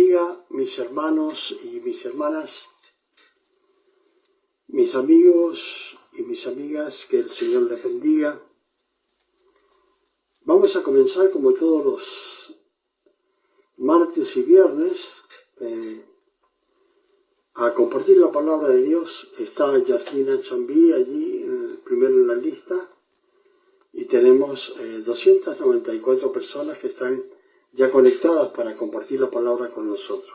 bendiga, mis hermanos y mis hermanas, mis amigos y mis amigas, que el Señor les bendiga. Vamos a comenzar como todos los martes y viernes a compartir la palabra de Dios. Está Yasmina Chambí allí, primero en la lista, y tenemos 294 personas que están ya conectadas para compartir la palabra con nosotros.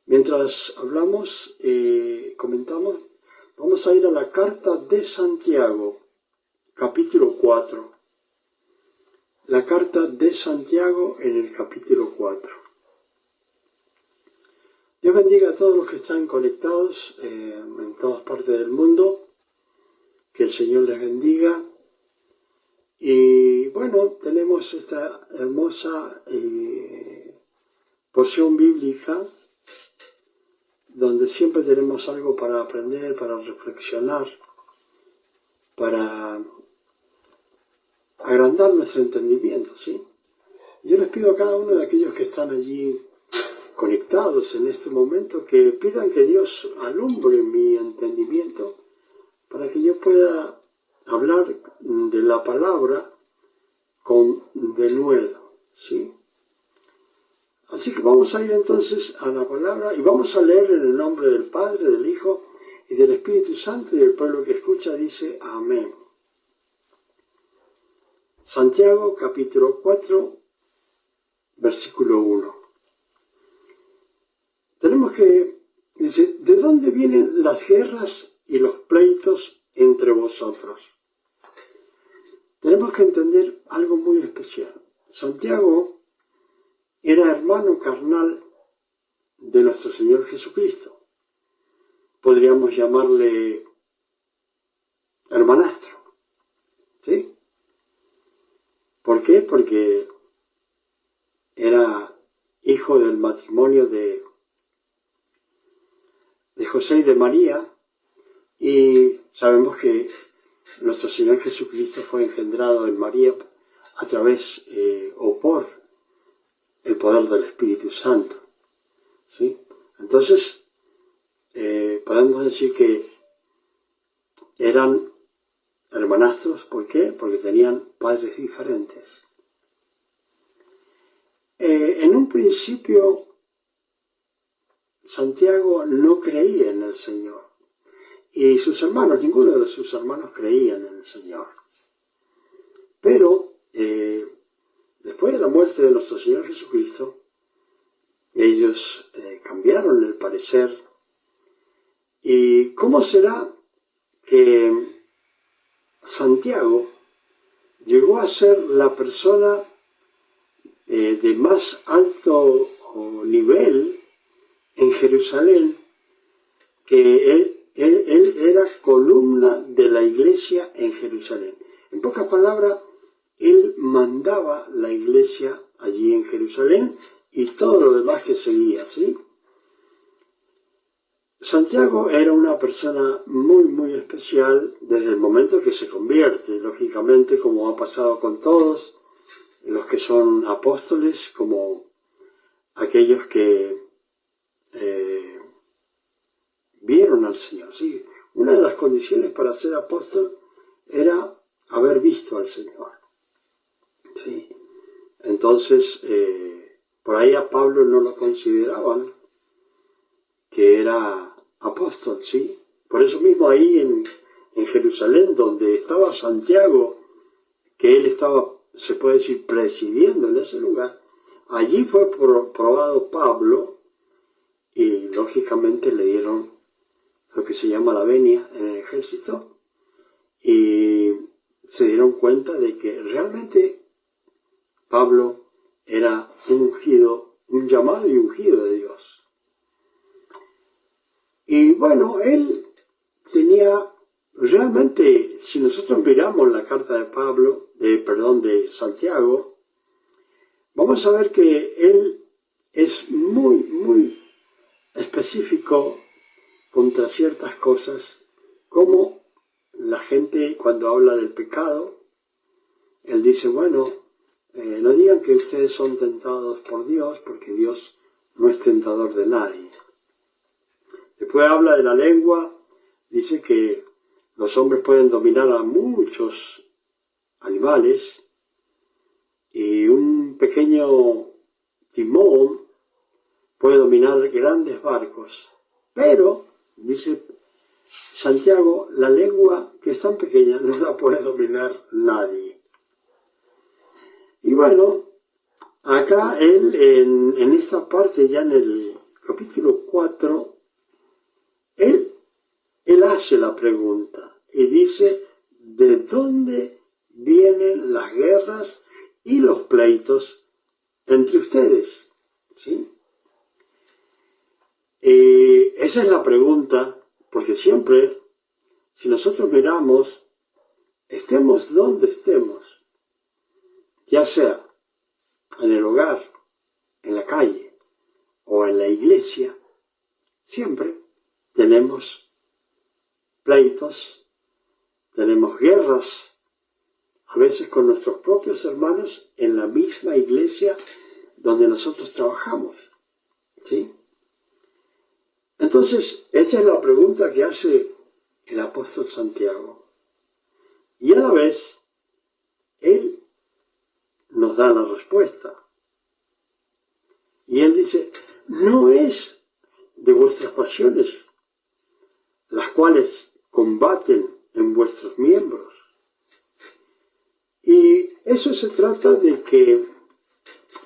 Mientras hablamos, comentamos, vamos a ir a la carta de Santiago, capítulo 4. La carta de Santiago en el capítulo 4. Dios bendiga a todos los que están conectados en todas partes del mundo. Que el Señor les bendiga. Y bueno, tenemos esta hermosa porción bíblica donde siempre tenemos algo para aprender, para reflexionar, para agrandar nuestro entendimiento, ¿sí? Yo les pido a cada uno de aquellos que están allí conectados en este momento que pidan que Dios alumbre mi entendimiento para que yo pueda hablar de la palabra con denuedo, ¿sí? Así que vamos a ir entonces a la palabra y vamos a leer en el nombre del Padre, del Hijo y del Espíritu Santo, y el pueblo que escucha dice amén. Santiago capítulo 4, versículo 1. Tenemos que, dice, ¿de dónde vienen las guerras y los pleitos entre vosotros? Tenemos que entender algo muy especial. Santiago era hermano carnal de nuestro Señor Jesucristo. Podríamos llamarle hermanastro, ¿sí? ¿Por qué? Porque era hijo del matrimonio de José y de María, y sabemos que nuestro Señor Jesucristo fue engendrado en María a través o por el poder del Espíritu Santo, ¿sí? Entonces, podemos decir que eran hermanastros. ¿Por qué? Porque tenían padres diferentes. En un principio, Santiago no creía en el Señor. Y sus hermanos, ninguno de sus hermanos creían en el Señor. Pero, después de la muerte de nuestro Señor Jesucristo, ellos cambiaron el parecer. ¿Y cómo será que Santiago llegó a ser la persona de más alto nivel en Jerusalén, que él era columna de la iglesia en Jerusalén? En pocas palabras, él mandaba la iglesia allí en Jerusalén y todo lo demás que seguía, ¿sí? Santiago era una persona muy, muy especial desde el momento que se convierte, lógicamente, como ha pasado con todos los que son apóstoles, como aquellos que vieron al Señor, ¿sí? Una de las condiciones para ser apóstol era haber visto al Señor, ¿sí? Entonces, por ahí a Pablo no lo consideraban que era apóstol, ¿sí? Por eso mismo ahí en Jerusalén, donde estaba Santiago, que él estaba, se puede decir, presidiendo en ese lugar, allí fue probado Pablo y lógicamente le dieron lo que se llama la venia en el ejército, y se dieron cuenta de que realmente Pablo era un ungido, un llamado y ungido de Dios. Y bueno, él tenía realmente, si nosotros miramos la carta de Santiago, vamos a ver que él es muy, muy específico contra ciertas cosas, como la gente cuando habla del pecado, él dice, bueno, no digan que ustedes son tentados por Dios, porque Dios no es tentador de nadie. Después habla de la lengua, dice que los hombres pueden dominar a muchos animales y un pequeño timón puede dominar grandes barcos. Pero, dice Santiago, la lengua que es tan pequeña no la puede dominar nadie. Y bueno, acá él en esta parte, ya en el capítulo 4, él hace la pregunta y dice, ¿de dónde vienen las guerras y los pleitos entre ustedes? ¿Sí? Esa es la pregunta, porque siempre, si nosotros miramos, estemos donde estemos, ya sea en el hogar, en la calle o en la iglesia, siempre tenemos pleitos, tenemos guerras, a veces con nuestros propios hermanos en la misma iglesia donde nosotros trabajamos, ¿sí? Entonces, esta es la pregunta que hace el apóstol Santiago. Y a la vez, él nos da la respuesta. Y él dice, no es de vuestras pasiones, las cuales combaten en vuestros miembros. Y eso se trata de que,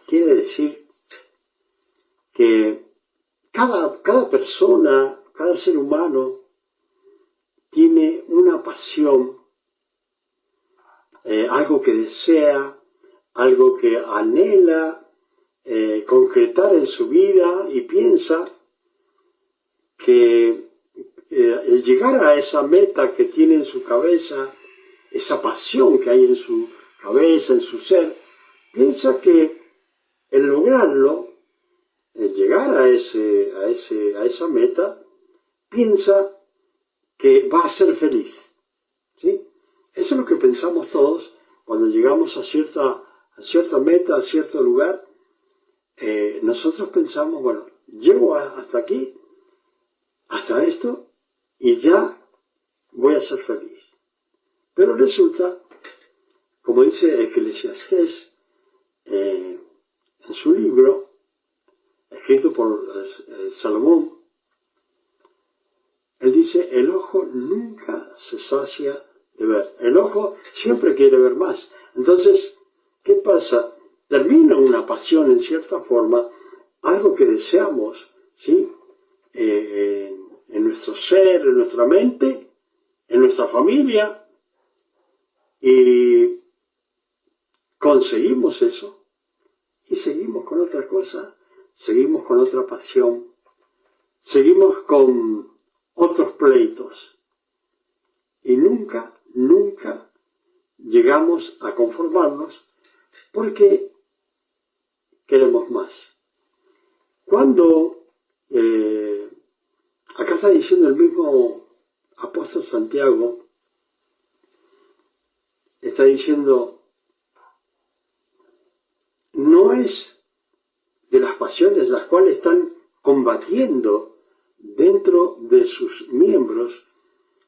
quiere decir que cada persona, cada ser humano tiene una pasión, algo que desea, algo que anhela concretar en su vida y piensa que el llegar a esa meta que tiene en su cabeza, esa pasión que hay en su cabeza, en su ser, piensa que el lograrlo, el llegar a esa meta, piensa que va a ser feliz, ¿sí? Eso es lo que pensamos todos cuando llegamos a cierta meta, a cierto lugar. Nosotros pensamos, bueno, llego hasta aquí, hasta esto, y ya voy a ser feliz. Pero resulta, como dice Eclesiastés en su libro, escrito por Salomón, él dice, el ojo nunca se sacia de ver. El ojo siempre quiere ver más. Entonces, ¿qué pasa? Termina una pasión en cierta forma, algo que deseamos, ¿sí? En nuestro ser, en nuestra mente, en nuestra familia, y conseguimos eso, y seguimos con otra cosa, seguimos con otra pasión, seguimos con otros pleitos, y nunca llegamos a conformarnos porque queremos más. Cuando acá está diciendo el mismo apóstol Santiago, está diciendo, no es de las pasiones las cuales están combatiendo dentro de sus miembros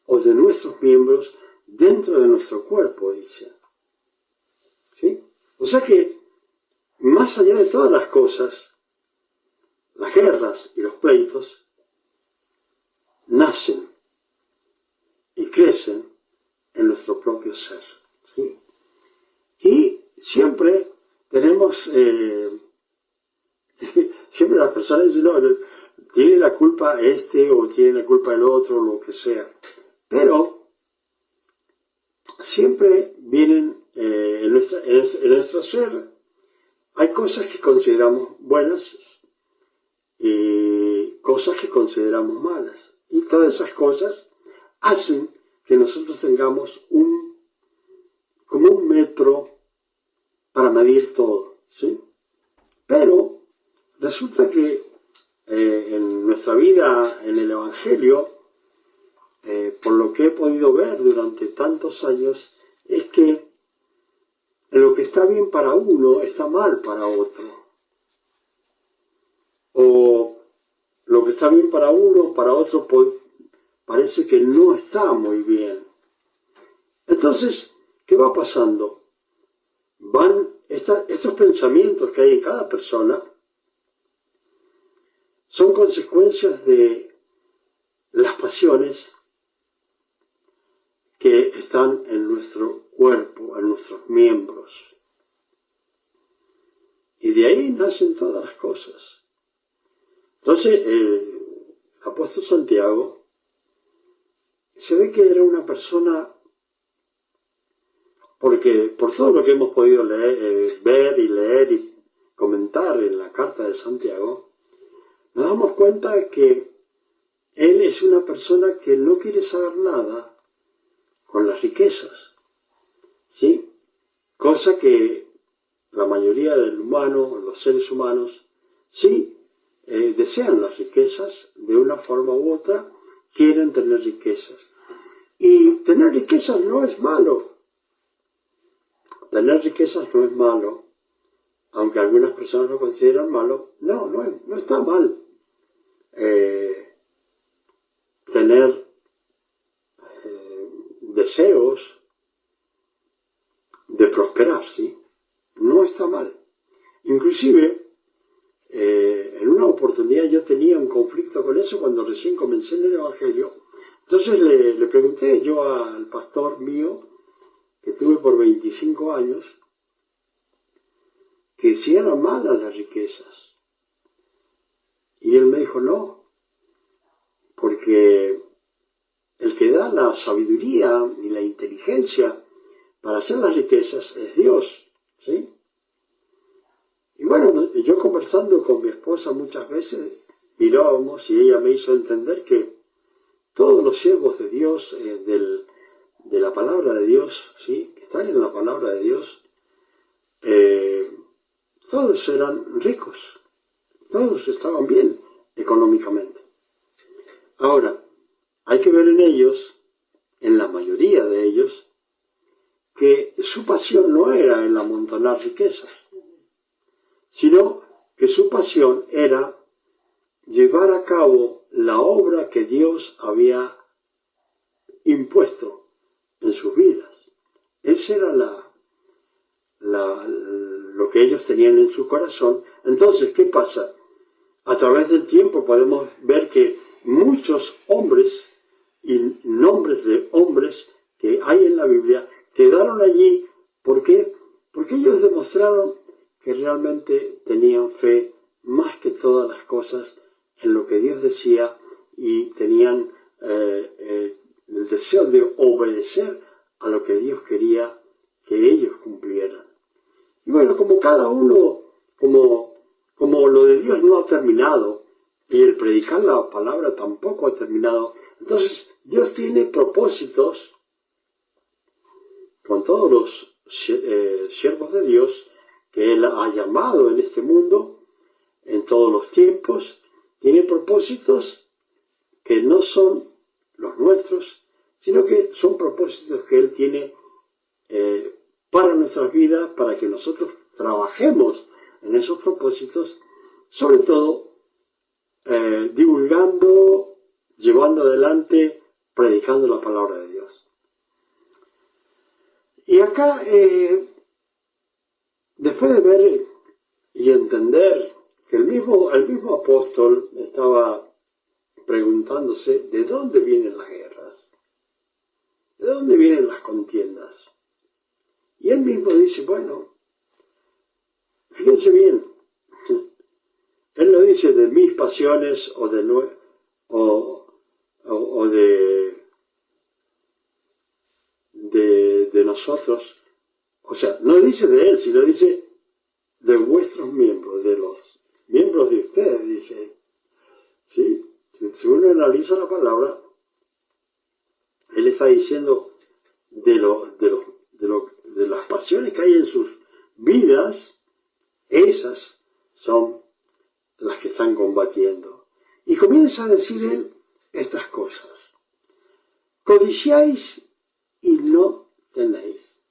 o de nuestros miembros dentro de nuestro cuerpo, dice. ¿Sí? O sea que, más allá de todas las cosas, las guerras y los pleitos nacen y crecen en nuestro propio ser, ¿sí? Y siempre tenemos, siempre las personas dicen, no, tiene la culpa este o tiene la culpa el otro, lo que sea. Pero siempre vienen en nuestro ser, hay cosas que consideramos buenas y cosas que consideramos malas. Y todas esas cosas hacen que nosotros tengamos como un metro para medir todo, ¿sí? Pero resulta que en nuestra vida, en el Evangelio, por lo que he podido ver durante tantos años, es que lo que está bien para uno está mal para otro. O que está bien para uno, para otro parece que no está muy bien. Entonces, ¿qué va pasando? Estos pensamientos que hay en cada persona son consecuencias de las pasiones que están en nuestro cuerpo, en nuestros miembros. Y de ahí nacen todas las cosas. Entonces, el apóstol Santiago se ve que era una persona, porque por todo lo que hemos podido ver y leer y comentar en la carta de Santiago, nos damos cuenta que él es una persona que no quiere saber nada con las riquezas, ¿sí? Cosa que la mayoría del humano, los seres humanos, sí desean las riquezas de una forma u otra, quieren tener riquezas. Y tener riquezas no es malo. Tener riquezas no es malo, aunque algunas personas lo consideran malo. No está mal tener deseos de prosperar, ¿sí? No está mal. Inclusive, en una oportunidad yo tenía un conflicto con eso cuando recién comencé en el Evangelio. Entonces le pregunté yo al pastor mío, que tuve por 25 años, que si eran malas las riquezas. Y él me dijo, no, porque el que da la sabiduría y la inteligencia para hacer las riquezas es Dios, ¿sí? Y bueno, yo conversando con mi esposa muchas veces, mirábamos y ella me hizo entender que todos los siervos de Dios, de la palabra de Dios, ¿sí?, que están en la palabra de Dios, todos eran ricos, todos estaban bien económicamente. Ahora, hay que ver en ellos, en la mayoría de ellos, que su pasión no era el amontonar riquezas, sino que su pasión era llevar a cabo la obra que Dios había impuesto en sus vidas. Ese era lo que ellos tenían en su corazón. Entonces, ¿qué pasa? A través del tiempo podemos ver que muchos hombres y nombres de hombres que hay en la Biblia quedaron allí. ¿Por qué? Porque ellos demostraron que realmente tenían fe más que todas las cosas en lo que Dios decía y tenían el deseo de obedecer a lo que Dios quería que ellos cumplieran. Y bueno, como cada uno, como lo de Dios no ha terminado y el predicar la palabra tampoco ha terminado, entonces Dios tiene propósitos con todos los siervos de Dios que Él ha llamado en este mundo, en todos los tiempos. Tiene propósitos que no son los nuestros, sino que son propósitos que Él tiene para nuestras vidas, para que nosotros trabajemos en esos propósitos, sobre todo divulgando, llevando adelante, predicando la palabra de Dios. Y acá, después de ver y entender que el mismo apóstol estaba preguntándose de dónde vienen las guerras, de dónde vienen las contiendas. Y él mismo dice, bueno, fíjense bien, él no dice de mis pasiones o de nosotros, o sea, no dice de él, sino dice de vuestros miembros, de los miembros de ustedes, dice, ¿sí? Si uno analiza la palabra, él está diciendo de las pasiones que hay en sus vidas, esas son las que están combatiendo. Y comienza a decir él estas cosas. Codiciáis y no tenéis.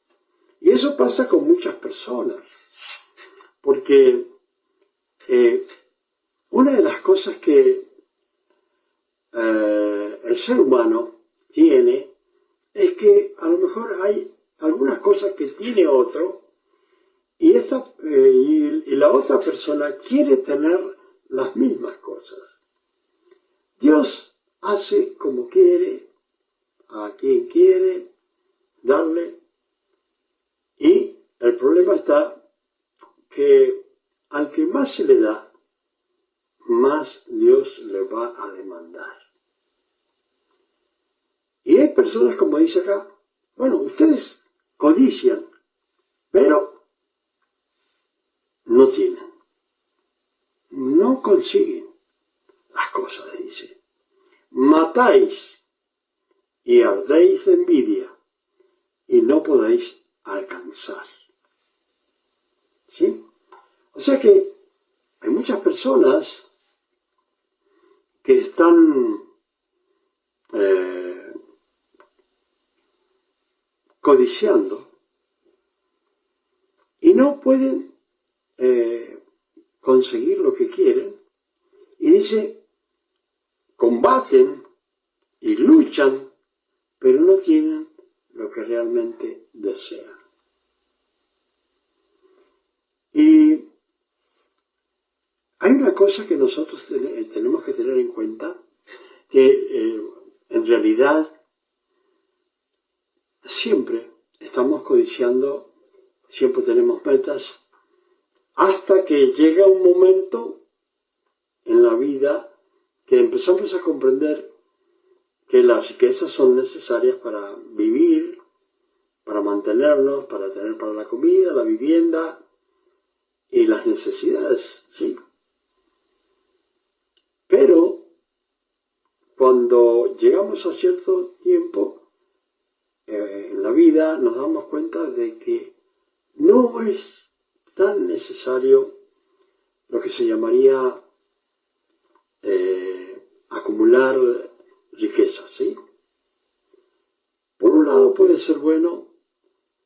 Y eso pasa con muchas personas, porque una de las cosas que el ser humano tiene es que a lo mejor hay algunas cosas que tiene otro y la otra persona quiere tener las mismas cosas. Dios hace como quiere, a quien quiere darle, y el problema está que al que más se le da, más Dios le va a demandar. Y hay personas, como dice acá, bueno, ustedes codician, pero no tienen, no consiguen las cosas, dice. Matáis y ardéis de envidia y no podéis alcanzar. ¿Sí? O sea que hay muchas personas que están codiciando y no pueden conseguir lo que quieren, y dice, combaten y luchan, pero no tienen lo que realmente desean. Y hay una cosa que nosotros tenemos que tener en cuenta, que en realidad siempre estamos codiciando, siempre tenemos metas, hasta que llega un momento en la vida que empezamos a comprender que las riquezas son necesarias para vivir, para mantenernos, para tener para la comida, la vivienda y las necesidades, ¿sí? Pero cuando llegamos a cierto tiempo en la vida nos damos cuenta de que no es tan necesario lo que se llamaría acumular riquezas, ¿sí? Por un lado puede ser bueno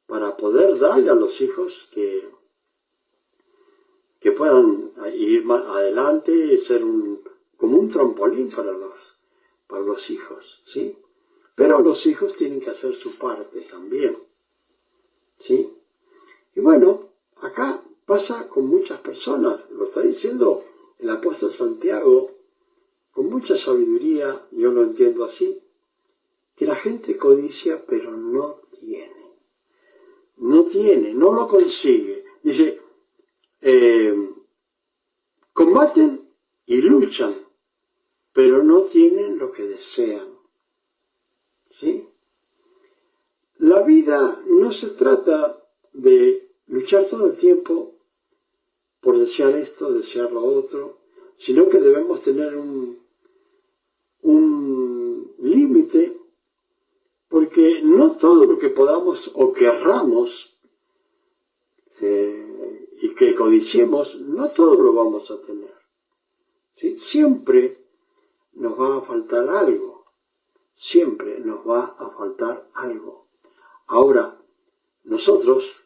para poder darle a los hijos que puedan ir más adelante y ser como un trampolín para los hijos, ¿sí? Pero los hijos tienen que hacer su parte también, ¿sí? Y bueno, acá pasa con muchas personas, lo está diciendo el apóstol Santiago, con mucha sabiduría, yo lo entiendo así, que la gente codicia pero no tiene, no lo consigue. Dice, combaten y luchan, pero no tienen lo que desean, ¿sí? La vida no se trata de luchar todo el tiempo por desear esto, desear lo otro, sino que debemos tener un límite, porque no todo lo que podamos o querramos y que codiciemos, no todo lo vamos a tener, ¿sí? Siempre nos va a faltar algo, siempre nos va a faltar algo. Ahora, nosotros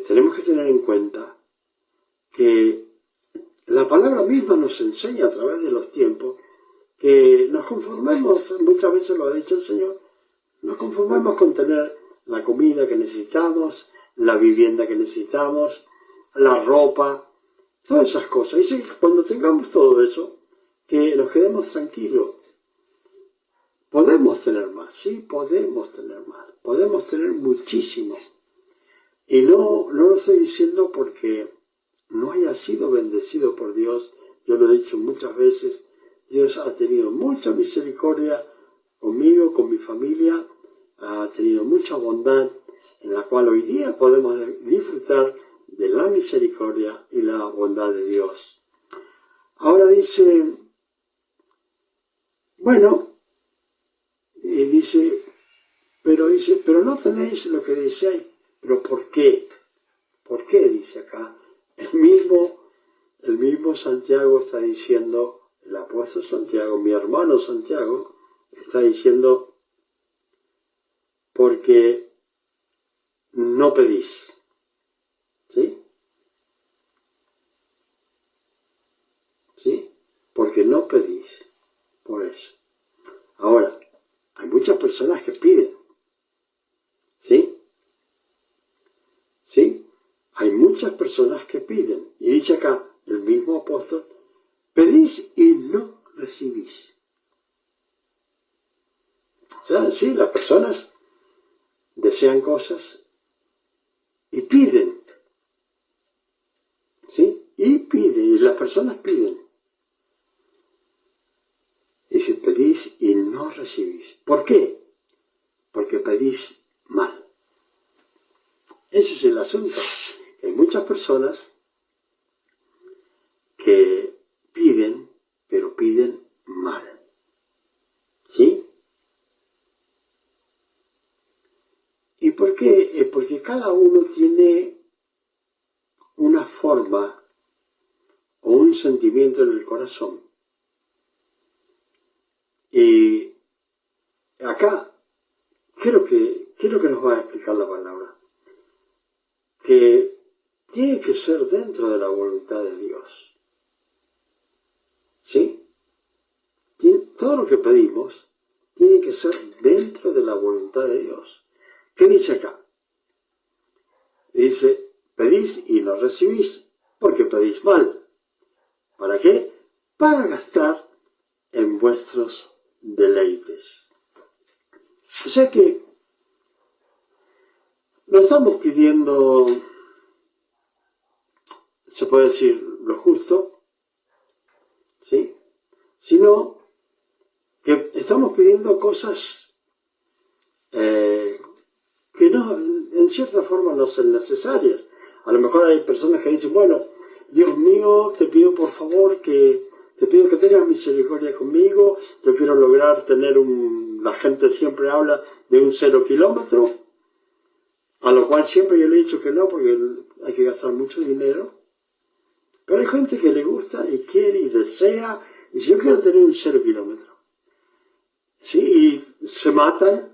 tenemos que tener en cuenta que la palabra misma nos enseña a través de los tiempos que nos conformemos, muchas veces lo ha dicho el Señor, nos conformemos con tener la comida que necesitamos, la vivienda que necesitamos, la ropa, todas esas cosas. Dice que cuando tengamos todo eso, que nos quedemos tranquilos. Podemos tener más, sí, podemos tener más, podemos tener muchísimo. Y no lo estoy diciendo porque no haya sido bendecido por Dios. Yo lo he dicho muchas veces, Dios ha tenido mucha misericordia conmigo, con mi familia, ha tenido mucha bondad, en la cual hoy día podemos disfrutar de la misericordia y la bondad de Dios. Ahora dice, bueno, y dice, pero no tenéis lo que deseáis. ¿Pero por qué? ¿Por qué? Dice acá. El mismo Santiago está diciendo, el apóstol Santiago, mi hermano Santiago, está diciendo, porque no pedís. ¿Sí? ¿Sí? Porque no eso. Ahora, hay muchas personas que piden. ¿Sí? ¿Sí? Hay muchas personas que piden. Y dice acá, el mismo apóstol, pedís y no recibís. O sea, sí, las personas desean cosas y piden. ¿Sí? Y piden, y las personas piden. Y si pedís y no recibís. ¿Por qué? Porque pedís mal. Ese es el asunto. Hay muchas personas que piden, pero piden mal. ¿Sí? ¿Y por qué? Porque cada uno tiene una forma o un sentimiento en el corazón. Y acá, ¿qué es lo que nos va a explicar la palabra? Que tiene que ser dentro de la voluntad de Dios. ¿Sí? Todo lo que pedimos tiene que ser dentro de la voluntad de Dios. ¿Qué dice acá? Dice, pedís y no recibís, porque pedís mal. ¿Para qué? Para gastar en vuestros deleites. O sea que no estamos pidiendo, se puede decir, lo justo, ¿sí? Sino que estamos pidiendo cosas que no, en cierta forma no son necesarias. A lo mejor hay personas que dicen, bueno, Dios mío, te pido por favor te pido que tengas misericordia conmigo, yo quiero lograr tener la gente siempre habla de un 0 kilómetro, a lo cual siempre yo le he dicho que no, porque hay que gastar mucho dinero. Pero hay gente que le gusta y quiere y desea, y dice, yo quiero tener un 0 kilómetro. ¿Sí? Y se matan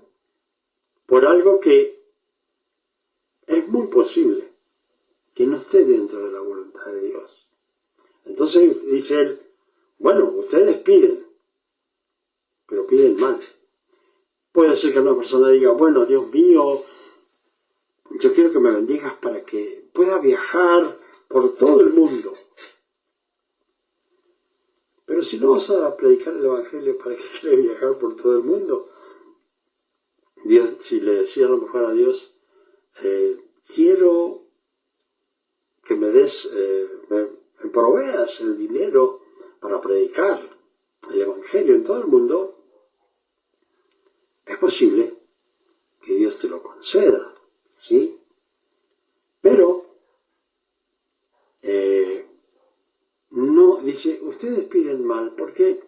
por algo que es muy posible que no esté dentro de la voluntad de Dios. Entonces dice él, bueno, ustedes piden, pero piden mal. Puede ser que una persona diga, bueno, Dios mío, yo quiero que me bendigas para que pueda viajar por todo el mundo. Pero si no vas a predicar el Evangelio, ¿para qué quieres viajar por todo el mundo? Dios, si le decía a lo mejor a Dios, quiero que me des, me proveas el dinero para predicar el Evangelio en todo el mundo, es posible que Dios te lo conceda, ¿sí? Pero, no, dice, ustedes piden mal, ¿por qué?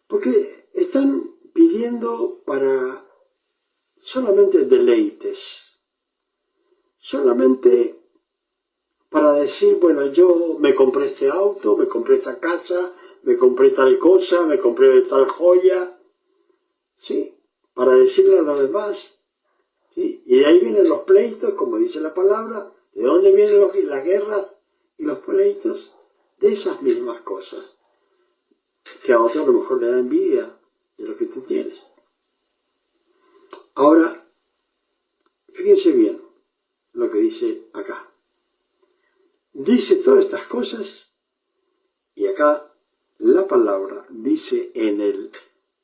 Porque están pidiendo para solamente deleites, solamente para decir, bueno, yo me compré este auto, me compré esta casa, me compré tal cosa, me compré tal joya, ¿sí? Para decirle a los demás, ¿sí? Y de ahí vienen los pleitos, como dice la palabra. ¿De dónde vienen las guerras y los pleitos? De esas mismas cosas, que a otros a lo mejor le da envidia de lo que tú tienes. Ahora, fíjense bien lo que dice acá. Dice todas estas cosas, y acá la palabra dice en el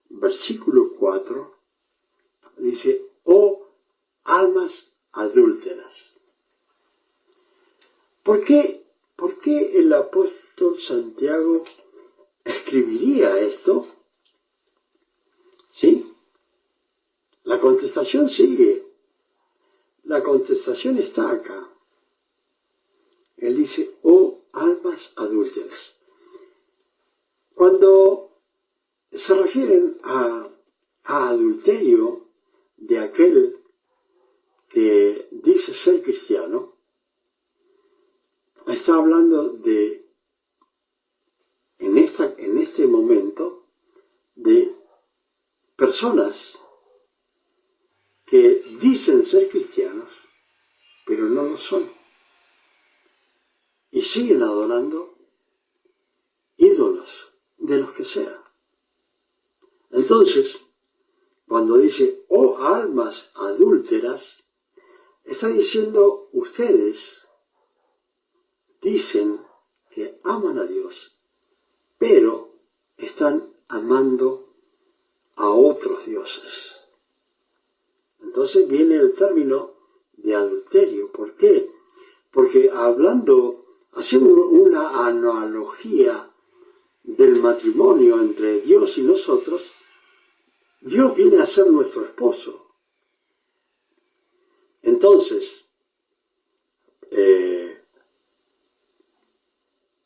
versículo 4, dice, oh almas adúlteras. ¿Por qué el apóstol Santiago escribiría esto? ¿Sí? La contestación sigue. La contestación está acá. Él dice, oh almas adúlteras. Cuando se refieren a adulterio de aquel que dice ser cristiano, está hablando de, en este momento, de personas que dicen ser cristianos, pero no lo son. Y siguen adorando ídolos de los que sea. Entonces, cuando dice, oh almas adúlteras, está diciendo, ustedes dicen que aman a Dios, pero están amando a otros dioses. Entonces viene el término de adulterio. ¿Por qué? Porque haciendo una analogía del matrimonio entre Dios y nosotros, Dios viene a ser nuestro esposo. Entonces,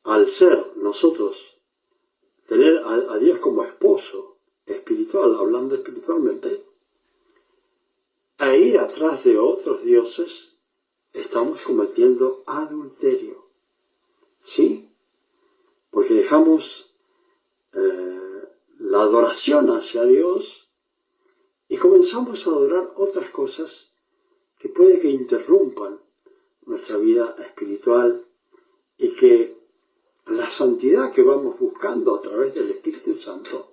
al ser nosotros, tener a Dios como esposo espiritual, hablando espiritualmente, e ir atrás de otros dioses, estamos cometiendo adulterio. ¿Sí? Porque dejamos la adoración hacia Dios y comenzamos a adorar otras cosas que puede que interrumpan nuestra vida espiritual y que la santidad que vamos buscando a través del Espíritu Santo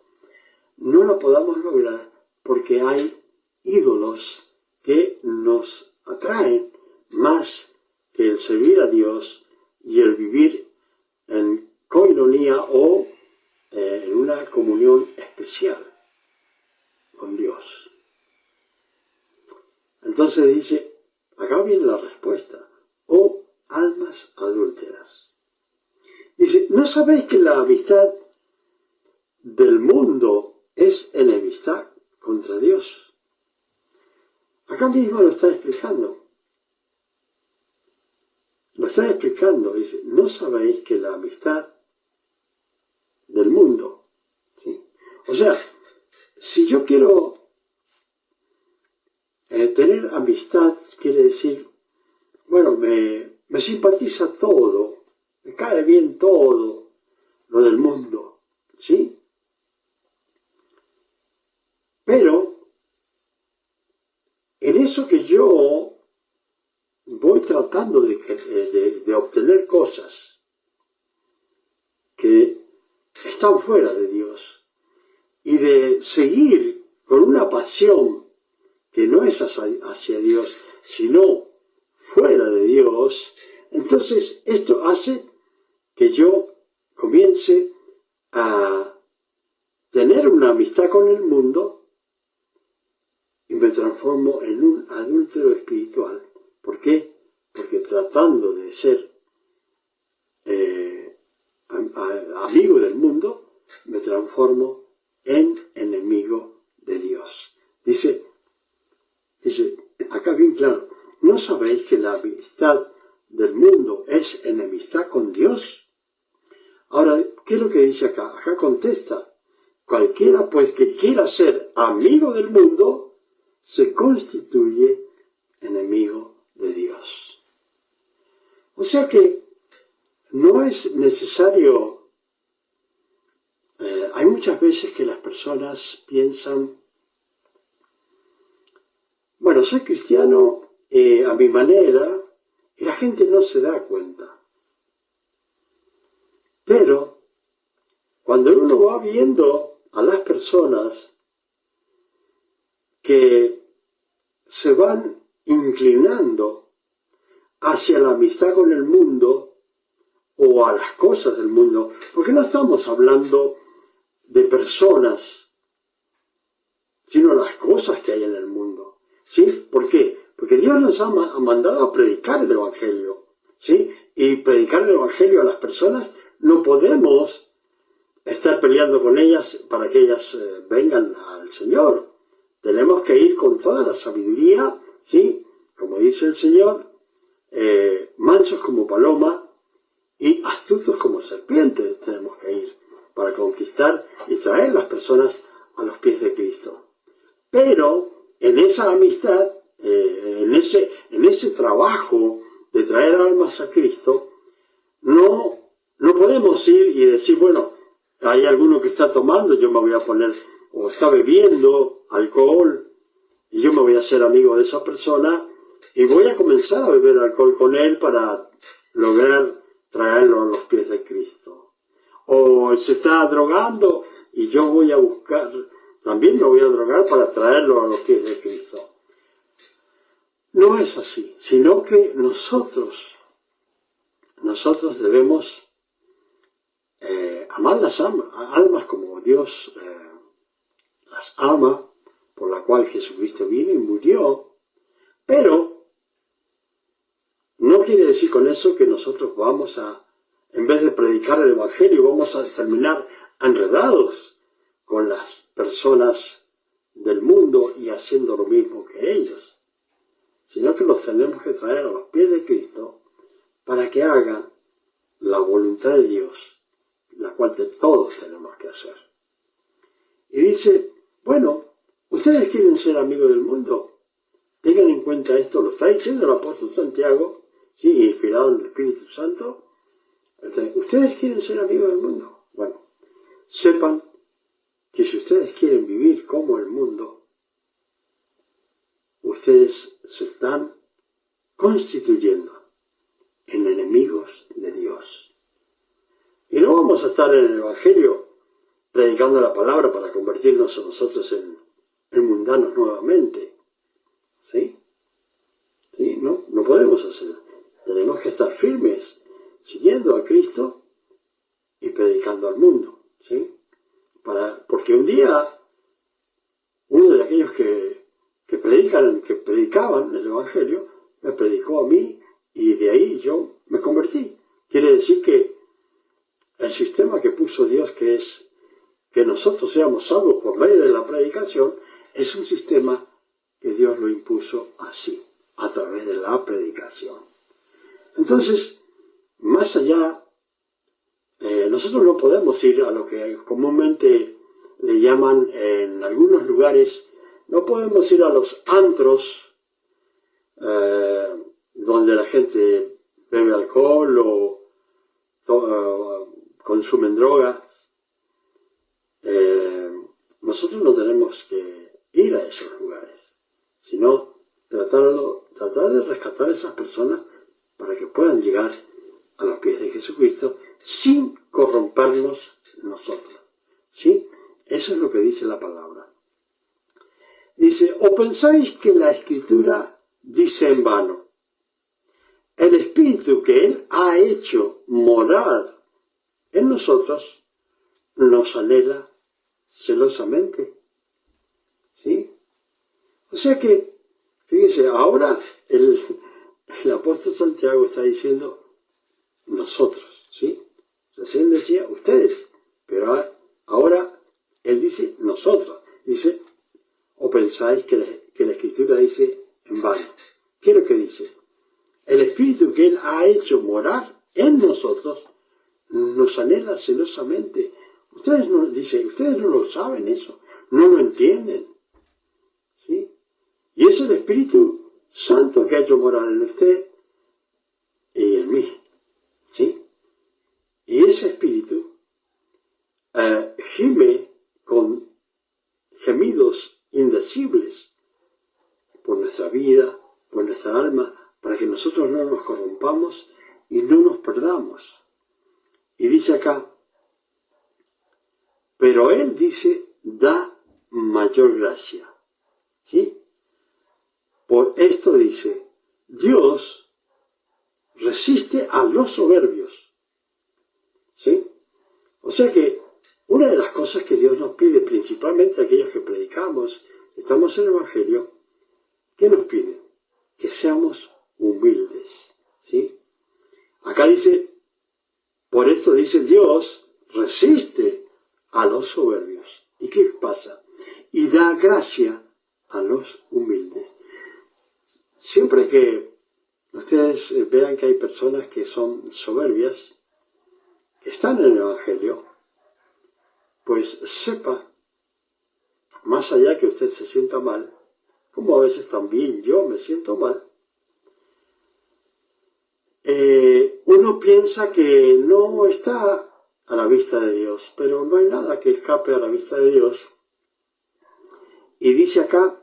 no la podamos lograr porque hay ídolos que nos atraen más que el servir a Dios y el vivir en koinonía o en una comunión especial con Dios. Entonces dice, acá viene la respuesta, oh almas adúlteras. Dice, ¿no sabéis que la amistad del mundo es enemistad contra Dios? Acá mismo lo está explicando. Lo está explicando, dice, ¿no sabéis que la amistad del mundo? ¿Sí? O sea, si yo quiero tener amistad, quiere decir, bueno, me simpatiza todo, me cae bien todo lo del mundo, ¿sí? Pero en eso que yo voy tratando de obtener cosas que están fuera de Dios y de seguir con una pasión que no es hacia Dios, sino fuera de Dios, entonces esto hace que yo comience a tener una amistad con el mundo y me transformo en un adúltero espiritual. ¿Por qué? Porque tratando de ser amigo del mundo, me transformo en enemigo de Dios. Dice acá bien claro, ¿no sabéis que la amistad del mundo es enemistad con Dios? Ahora, ¿qué es lo que dice acá? Acá contesta, cualquiera pues que quiera ser amigo del mundo, se constituye enemigo de Dios. O sea que no es necesario, hay muchas veces que las personas piensan, bueno, soy cristiano a mi manera y la gente no se da cuenta. Pero cuando uno va viendo a las personas que se van inclinando hacia la amistad con el mundo o a las cosas del mundo, porque no estamos hablando de personas, sino las cosas que hay en el mundo. ¿Sí? ¿Por qué? Porque Dios nos ha mandado a predicar el Evangelio, ¿sí? Y predicar el Evangelio a las personas, no podemos estar peleando con ellas para que ellas vengan al Señor. Tenemos que ir con toda la sabiduría, ¿sí? Como dice el Señor, mansos como paloma y astutos como serpientes tenemos que ir para conquistar y traer las personas a los pies de Cristo. Pero en esa amistad, en ese trabajo de traer almas a Cristo, no podemos ir y decir, bueno, hay alguno que está tomando, yo me voy a poner, o está bebiendo alcohol, y yo me voy a hacer amigo de esa persona, y voy a comenzar a beber alcohol con él para lograr traerlo a los pies de Cristo. O se está drogando, y yo voy a buscar también me voy a drogar para traerlo a los pies de Cristo. No es así, sino que nosotros debemos amar las almas como Dios las ama, por la cual Jesucristo vino y murió, pero no quiere decir con eso que nosotros vamos a, en vez de predicar el Evangelio, vamos a terminar enredados con las personas del mundo y haciendo lo mismo que ellos, sino que los tenemos que traer a los pies de Cristo para que hagan la voluntad de Dios, la cual todos tenemos que hacer. Y dice, bueno, ¿ustedes quieren ser amigos del mundo? Tengan en cuenta esto, lo está diciendo el apóstol Santiago, sí, inspirado en el Espíritu Santo. ¿Ustedes quieren ser amigos del mundo? Bueno, sepan que si ustedes quieren vivir como el mundo, ustedes se están constituyendo en enemigos de Dios. Y no vamos a estar en el Evangelio predicando la palabra para convertirnos a nosotros en mundanos nuevamente. ¿Sí? ¿Sí? No podemos hacerlo. Tenemos que estar firmes, siguiendo a Cristo y predicando al mundo. ¿Sí? Porque un día, uno de aquellos que predicaban el Evangelio, me predicó a mí y de ahí yo me convertí. Quiere decir que el sistema que puso Dios, que es que nosotros seamos salvos por medio de la predicación, es un sistema que Dios lo impuso así, a través de la predicación. Entonces, más allá, nosotros no podemos ir a lo que comúnmente le llaman en algunos lugares, no podemos ir a los antros donde la gente bebe alcohol o consumen drogas. Nosotros no tenemos que ir a esos lugares, sino tratar de rescatar a esas personas para que puedan llegar a los pies de Jesucristo sin corrompernos nosotros. ¿Sí? Eso es lo que dice la palabra. Dice, ¿o pensáis que la Escritura dice en vano? El Espíritu que Él ha hecho morar en nosotros nos anhela celosamente. ¿Sí? O sea que, fíjense, ahora el apóstol Santiago está diciendo nosotros, ¿sí? Recién decía ustedes, pero ahora él dice nosotros. Dice, ¿o pensáis que la Escritura dice en vano? ¿Qué es lo que dice? El Espíritu que Él ha hecho morar en nosotros nos anhela celosamente. Ustedes no lo saben eso, no lo entienden. ¿Sí? Y es el Espíritu Santo que ha hecho morar en usted y en mí. ¿Sí? Y ese Espíritu gime con gemidos indecibles por nuestra vida, por nuestra alma, para que nosotros no nos corrompamos y no nos perdamos. Y dice acá, pero Él dice, da mayor gracia. ¿Sí? Por esto dice, Dios resiste a los soberbios. ¿Sí? O sea que una de las cosas que Dios nos pide, principalmente a aquellos que predicamos, estamos en el Evangelio, ¿qué nos pide? Que seamos humildes. ¿Sí? Acá dice, por esto dice Dios, resiste a los soberbios. ¿Y qué pasa? Y da gracia a los humildes. Siempre que ustedes vean que hay personas que son soberbias, que están en el Evangelio, pues sepa, más allá que usted se sienta mal, como a veces también yo me siento mal, uno piensa que no está a la vista de Dios, pero no hay nada que escape a la vista de Dios. Y dice acá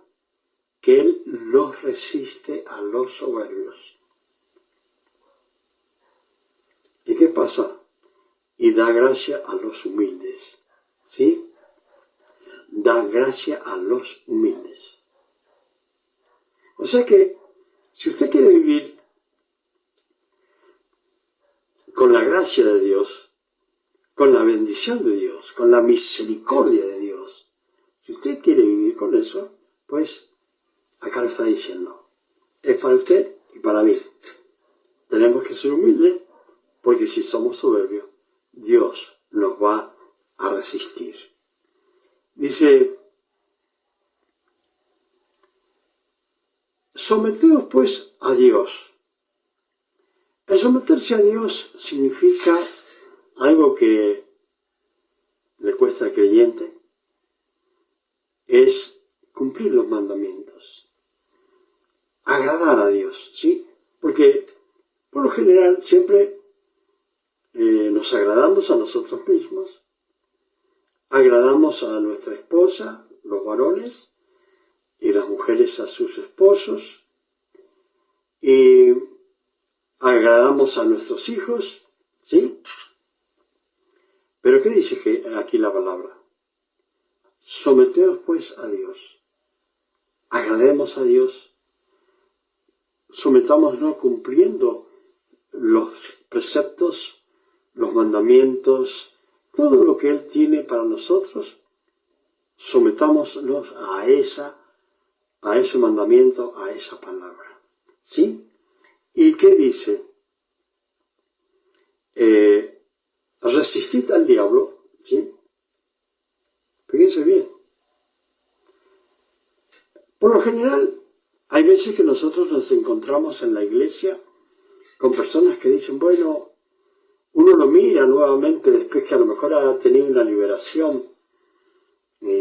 que Él los resiste a los soberbios. ¿Y qué pasa? Y da gracia a los humildes. ¿Sí? da gracia a los humildes. O sea que, si usted quiere vivir con la gracia de Dios, con la bendición de Dios, con la misericordia de Dios, si usted quiere vivir con eso, pues acá lo está diciendo. Es para usted y para mí. Tenemos que ser humildes, porque si somos soberbios, Dios nos va a resistir. Dice, someteos pues a Dios. El someterse a Dios significa algo que le cuesta al creyente, es cumplir los mandamientos, agradar a Dios, ¿sí? Porque por lo general siempre nos agradamos a nosotros mismos, agradamos a nuestra esposa, los varones, y las mujeres a sus esposos, y agradamos a nuestros hijos, ¿sí? Pero ¿qué dice aquí la palabra? Someteos pues a Dios. Agrademos a Dios. Sometámonos cumpliendo los preceptos, los mandamientos, todo lo que Él tiene para nosotros. Sometámonos a ese mandamiento, a esa palabra. ¿Sí? ¿Y qué dice? Resistid al diablo, ¿sí? Fíjense bien. Por lo general, hay veces que nosotros nos encontramos en la iglesia con personas que dicen, bueno, uno lo mira nuevamente después que a lo mejor ha tenido una liberación,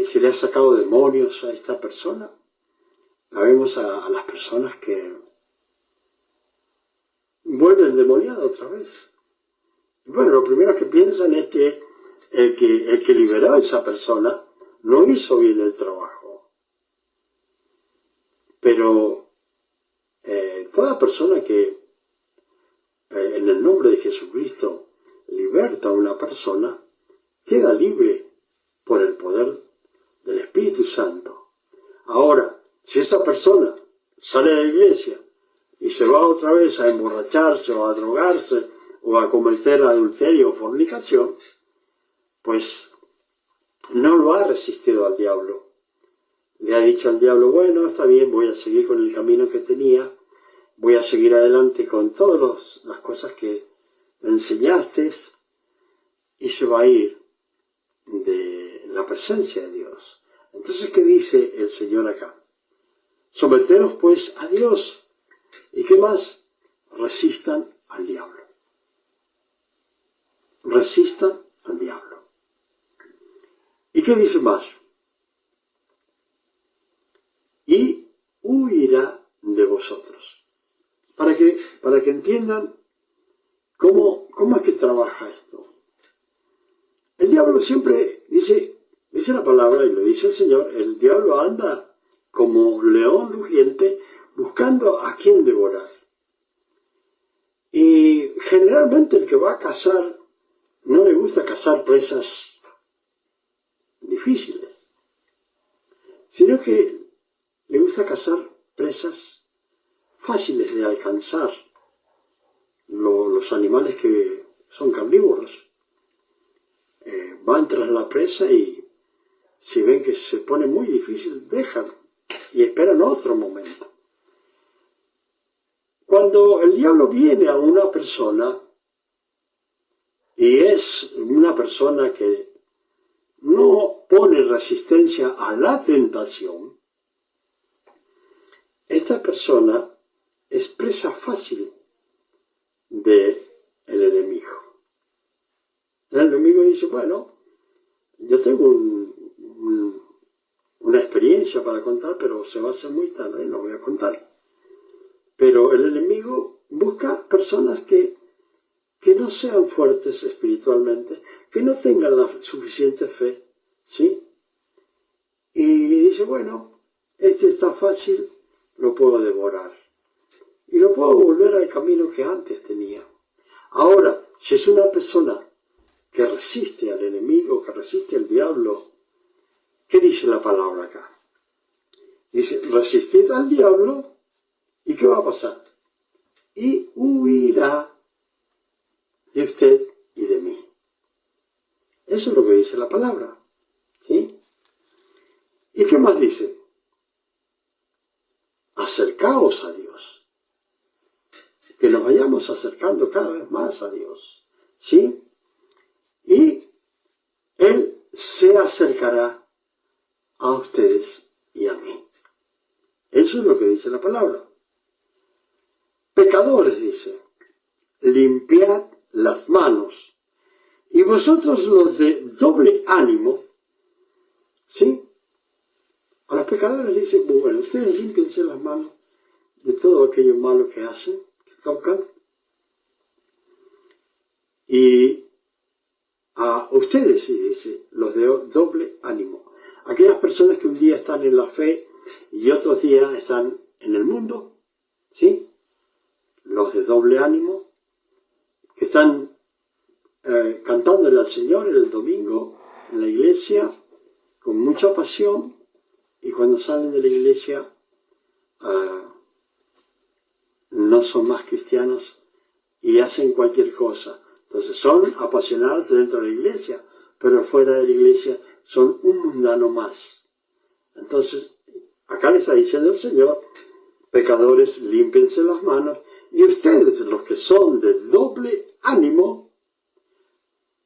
se le ha sacado demonios a esta persona. La vemos a las personas que vuelven demoniadas otra vez. Bueno, lo primero que piensan es que el que liberó a esa persona no hizo bien el trabajo. Pero toda persona que en el nombre de Jesucristo liberta a una persona, queda libre por el poder del Espíritu Santo. Ahora, si esa persona sale de la iglesia y se va otra vez a emborracharse o a drogarse o a cometer adulterio o fornicación, pues no lo ha resistido al diablo. Le ha dicho al diablo, bueno, está bien, voy a seguir con el camino que tenía, voy a seguir adelante con todas las cosas que me enseñaste, y se va a ir de la presencia de Dios. Entonces, ¿qué dice el Señor acá? Someteros pues a Dios. ¿Y qué más? Resistan al diablo. Resistan al diablo. ¿Y qué dice más? Y huirá de vosotros. Para que entiendan cómo es que trabaja esto. El diablo siempre dice la palabra, y lo dice el Señor, el diablo anda como león rugiente buscando a quien devorar. Y generalmente el que va a cazar no le gusta cazar presas difíciles, sino que le gusta cazar presas fáciles de alcanzar. Los animales que son carnívoros van tras la presa y si ven que se pone muy difícil, dejan y esperan otro momento. Cuando el diablo viene a una persona y es una persona que no pone resistencia a la tentación, esta persona es presa fácil del enemigo. El enemigo dice, bueno, yo tengo una experiencia para contar, pero se va a hacer muy tarde y no voy a contar. Pero el enemigo busca personas que no sean fuertes espiritualmente, que no tengan la suficiente fe, ¿sí? Y dice, bueno, este está fácil, lo puedo devorar. Y lo puedo volver al camino que antes tenía. Ahora, si es una persona que resiste al enemigo, que resiste al diablo, ¿qué dice la palabra acá? Dice, resistid al diablo, ¿y qué va a pasar? Y huirá de usted y de mí. Eso es lo que dice la palabra, ¿sí? ¿Y qué más dice? Acercaos a Dios. Que nos vayamos acercando cada vez más a Dios, ¿sí? Y Él se acercará a ustedes y a mí. Eso es lo que dice la palabra. Pecadores, dice, limpiad las manos. Y vosotros los de doble ánimo, ¿sí? A los pecadores dicen, bueno, ustedes límpiense las manos de todo aquello malo que hacen, que tocan. Y a ustedes, sí, dice, los de doble ánimo. Aquellas personas que un día están en la fe y otros días están en el mundo, ¿sí? Los de doble ánimo, que están cantándole al Señor el domingo en la iglesia con mucha pasión, y cuando salen de la iglesia no son más cristianos y hacen cualquier cosa. Entonces son apasionados dentro de la iglesia, pero fuera de la iglesia son un mundano más. Entonces, acá le está diciendo el Señor, pecadores, límpiense las manos, y ustedes, los que son de doble ánimo,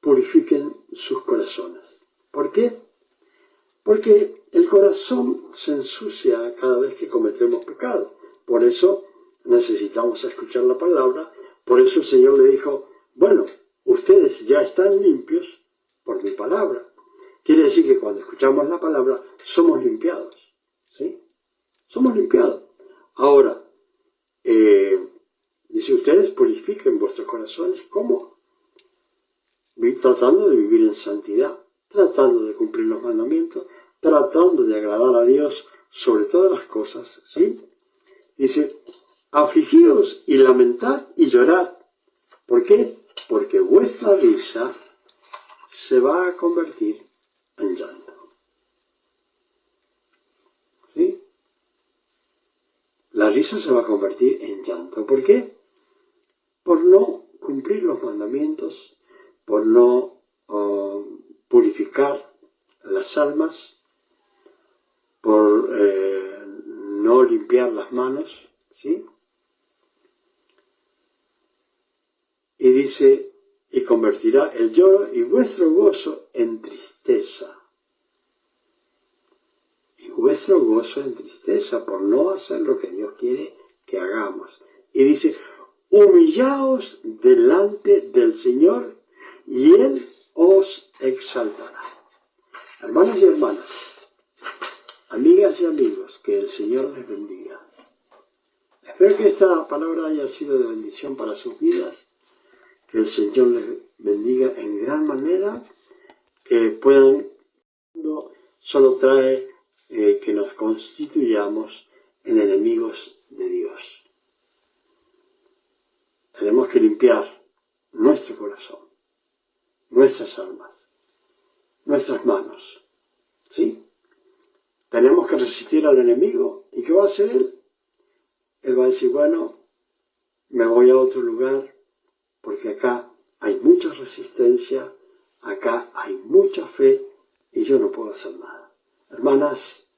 purifiquen sus corazones. ¿Por qué? Porque el corazón se ensucia cada vez que cometemos pecado. Por eso necesitamos escuchar la palabra. Por eso el Señor le dijo, bueno, ustedes ya están limpios por mi palabra. Quiere decir que cuando escuchamos la palabra somos limpiados, ¿sí? Somos limpiados. Ahora, dice, ustedes purifiquen vuestros corazones. ¿Cómo? Tratando de vivir en santidad, tratando de cumplir los mandamientos, tratando de agradar a Dios sobre todas las cosas, ¿sí? Dice, afligíos y lamentad y llorad. ¿Por qué? Porque vuestra risa se va a convertir en llanto. ¿Sí? La risa se va a convertir en llanto. ¿Por qué? Por no cumplir los mandamientos, por no purificar las almas, por no limpiar las manos, ¿sí? Y dice, y convertirá el lloro y vuestro gozo en tristeza. Y vuestro gozo en tristeza por no hacer lo que Dios quiere que hagamos. Y dice, humillaos delante del Señor y Él os exaltará. Hermanos y hermanas, amigas y amigos, que el Señor les bendiga. Espero que esta palabra haya sido de bendición para sus vidas, que el Señor les bendiga en gran manera, que puedan, solo trae que nos constituyamos en enemigos de Dios. Tenemos que limpiar nuestro corazón, nuestras almas, nuestras manos, ¿sí? Tenemos que resistir al enemigo. ¿Y qué va a hacer él? Él va a decir, bueno, me voy a otro lugar, porque acá hay mucha resistencia, acá hay mucha fe, y yo no puedo hacer nada. Hermanas,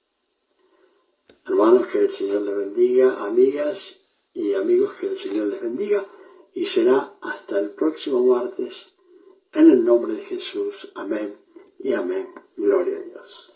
hermanos, que el Señor les bendiga, amigas y amigos, que el Señor les bendiga, y será hasta el próximo martes, en el nombre de Jesús. Amén y amén. Gloria a Dios.